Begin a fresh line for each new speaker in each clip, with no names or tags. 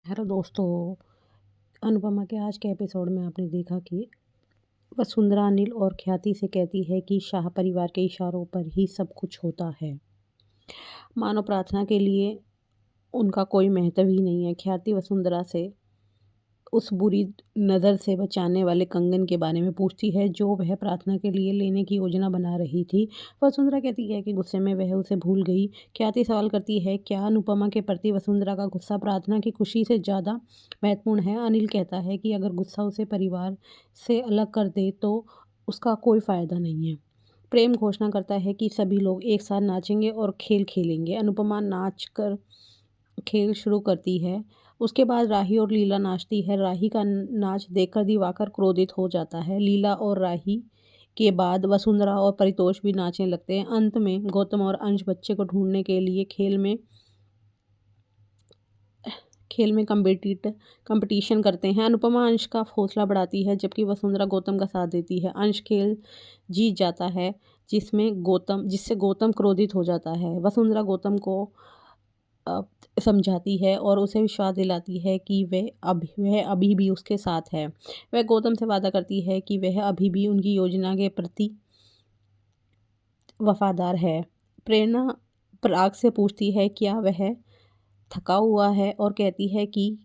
Hello दोस्तों। अनुपमा के आज के एपिसोड में आपने देखा कि वसुंधरा अनिल और ख्याति से कहती है कि शाह परिवार के इशारों पर ही सब कुछ होता है। मानो प्रार्थना के लिए उनका कोई महत्व ही नहीं है। ख्याति वसुंधरा से उस बुरी नज़र से बचाने वाले कंगन के बारे में पूछती है जो वह प्रार्थना के लिए लेने की योजना बना रही थी। वसुंधरा कहती है कि गुस्से में वह उसे भूल गई। ख्याति सवाल करती है क्या अनुपमा के प्रति वसुंधरा का गुस्सा प्रार्थना की खुशी से ज़्यादा महत्वपूर्ण है। अनिल कहता है कि अगर गुस्सा उसे परिवार से अलग कर दे तो उसका कोई फ़ायदा नहीं है। प्रेम घोषणा करता है कि सभी लोग एक साथ नाचेंगे और खेल खेलेंगे। अनुपमा नाच कर खेल शुरू करती है। उसके बाद राही और लीला नाचती है। राही का नाच देखकर दिवाकर क्रोधित हो जाता है। लीला और राही के बाद वसुंधरा और परितोष भी नाचने लगते हैं। अंत में गौतम और अंश बच्चे को ढूंढने के लिए खेल में कंपटीशन करते हैं। अनुपमा अंश का हौसला बढ़ाती है जबकि वसुंधरा गौतम का साथ देती है। अंश खेल जीत जाता है जिससे गौतम क्रोधित हो जाता है। वसुंधरा गौतम को अ, समझाती है और उसे विश्वास दिलाती है कि वह अभी भी उसके साथ है। वह गौतम से वादा करती है कि वह अभी भी उनकी योजना के प्रति वफादार है। प्रेरणा पराग से पूछती है क्या वह थका हुआ है और कहती है कि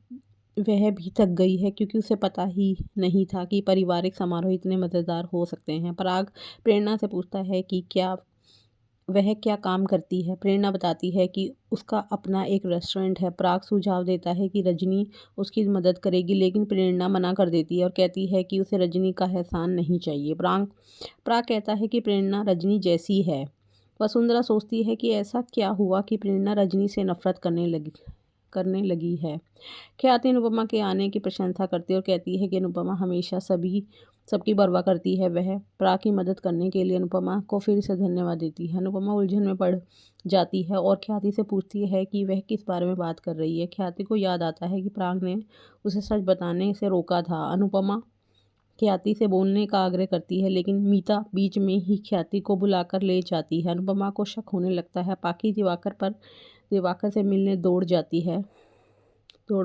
वह भी थक गई है क्योंकि उसे पता ही नहीं था कि पारिवारिक समारोह इतने मज़ेदार हो सकते हैं। पराग प्रेरणा से पूछता है कि वह क्या काम करती है। प्रेरणा बताती है कि उसका अपना एक रेस्टोरेंट है। पराग सुझाव देता है कि रजनी उसकी मदद करेगी लेकिन प्रेरणा मना कर देती है और कहती है कि उसे रजनी का एहसान नहीं चाहिए। पराग कहता है कि प्रेरणा रजनी जैसी है। वसुंधरा सोचती है कि ऐसा क्या हुआ कि प्रेरणा रजनी से नफरत करने लगी है। ख्याति अनुपमा के आने की प्रशंसा करती है और कहती है कि अनुपमा हमेशा सबकी परवाह करती है। वह प्राग की मदद करने के लिए अनुपमा को फिर से धन्यवाद देती है। अनुपमा उलझन में पड़ जाती है और ख्याति से पूछती है कि वह किस बारे में बात कर रही है। ख्याति को याद आता है कि प्राग ने उसे सच बताने से रोका था। अनुपमा ख्याति से बोलने का आग्रह करती है लेकिन मीता बीच में ही ख्याति को बुलाकर ले जाती है। अनुपमा को शक होने लगता है। पाकी दिवाकर से मिलने दौड़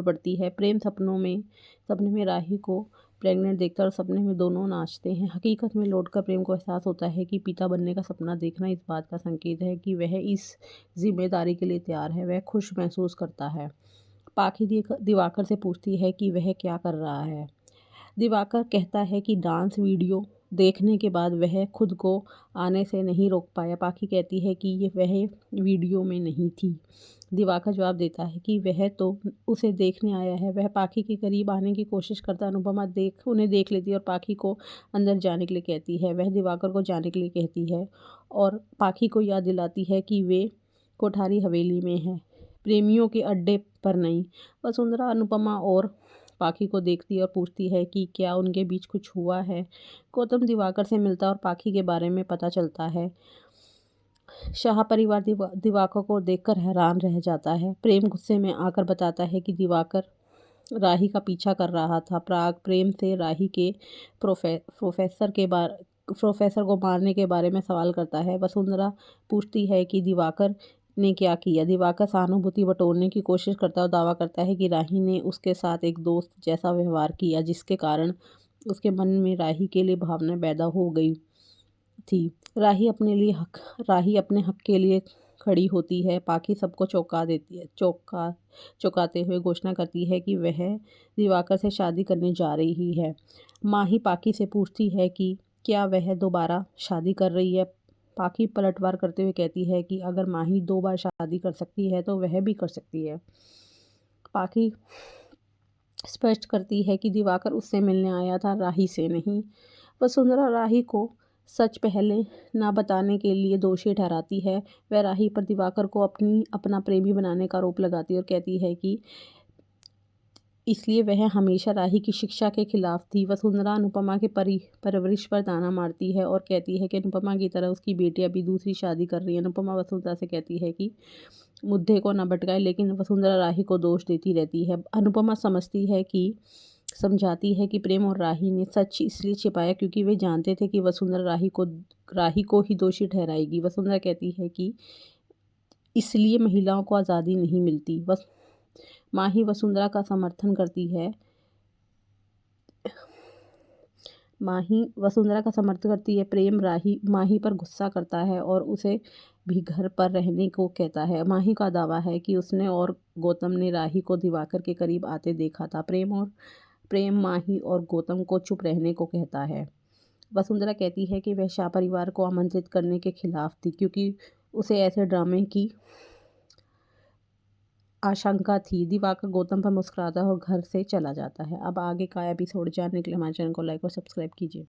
पड़ती है। प्रेम सपने में राही को प्रेग्नेंट देखता और सपने में दोनों नाचते हैं। हकीकत में लौटकर प्रेम को एहसास होता है कि पिता बनने का सपना देखना इस बात का संकेत है कि वह इस जिम्मेदारी के लिए तैयार है। वह खुश महसूस करता है। पाखी दिवाकर से पूछती है कि वह क्या कर रहा है। दिवाकर कहता है कि डांस वीडियो देखने के बाद वह खुद को आने से नहीं रोक पाया। पाखी कहती है कि वह वीडियो में नहीं थी। दिवाकर जवाब देता है कि वह तो उसे देखने आया है। वह पाखी के करीब आने की कोशिश करता। अनुपमा उन्हें देख लेती है और पाखी को अंदर जाने के लिए कहती है। वह दिवाकर को जाने के लिए कहती है और पाखी को याद दिलाती है कि वे कोठारी हवेली में है, प्रेमियों के अड्डे पर नहीं। वसुंधरा अनुपमा और पाखी को देखती है और पूछती है कि क्या उनके बीच कुछ हुआ है। गौतम दिवाकर से मिलता है और पाखी के बारे में पता चलता है। शाह परिवार दिवाकर को देखकर हैरान रह जाता है। प्रेम गुस्से में आकर बताता है कि दिवाकर राही का पीछा कर रहा था। प्राग प्रेम से राही के प्रोफेसर को मारने के बारे में सवाल करता है। वसुंधरा पूछती है कि दिवाकर ने क्या किया। दिवाकर सहानुभूति बटोरने की कोशिश करता है और दावा करता है कि राही ने उसके साथ एक दोस्त जैसा व्यवहार किया जिसके कारण उसके मन में राही के लिए भावना पैदा हो गई थी। राही अपने हक के लिए खड़ी होती है। पाखी सबको चौंकाते हुए घोषणा करती है कि वह दिवाकर से शादी करने जा रही है। माही पाखी से पूछती है कि क्या वह दोबारा शादी कर रही है। पाखी पलटवार करते हुए कहती है कि अगर माही 2 बार शादी कर सकती है तो वह भी कर सकती है। पाखी स्पष्ट करती है कि दिवाकर उससे मिलने आया था, राही से नहीं। वसुंधरा राही को सच पहले ना बताने के लिए दोषी ठहराती है। वह राही पर दिवाकर को अपना प्रेमी बनाने का आरोप लगाती है और कहती है कि इसलिए वह हमेशा राही की शिक्षा के खिलाफ थी। वसुंधरा अनुपमा के परवरिश पर ताना मारती है और कहती है कि अनुपमा की तरह उसकी बेटी अभी दूसरी शादी कर रही है। अनुपमा वसुंधरा से कहती है कि मुद्दे को न भटकाए लेकिन वसुंधरा राही को दोष देती रहती है। अनुपमा समझाती है कि प्रेम और राही ने सच इसलिए छिपाया क्योंकि वे जानते थे कि वसुंधरा राही को ही दोषी ठहराएगी। वसुंधरा कहती है कि इसलिए महिलाओं को आज़ादी नहीं मिलती। माही वसुंधरा का समर्थन करती है। प्रेम माही पर गुस्सा करता है और उसे भी घर पर रहने को कहता है। माही का दावा है कि उसने और गौतम ने राही को दिवाकर के करीब आते देखा था। प्रेम माही और गौतम को चुप रहने को कहता है। वसुंधरा कहती है कि वह शाह परिवार को आमंत्रित करने के खिलाफ थी, क्योंकि उसे ऐसे ड्रामे की आशंका थी। दिवाकर गौतम पर मुस्कुराता है और घर से चला जाता है। अब आगे का एपिसोड जानने के लिए हमारे चैनल को लाइक और सब्सक्राइब कीजिए।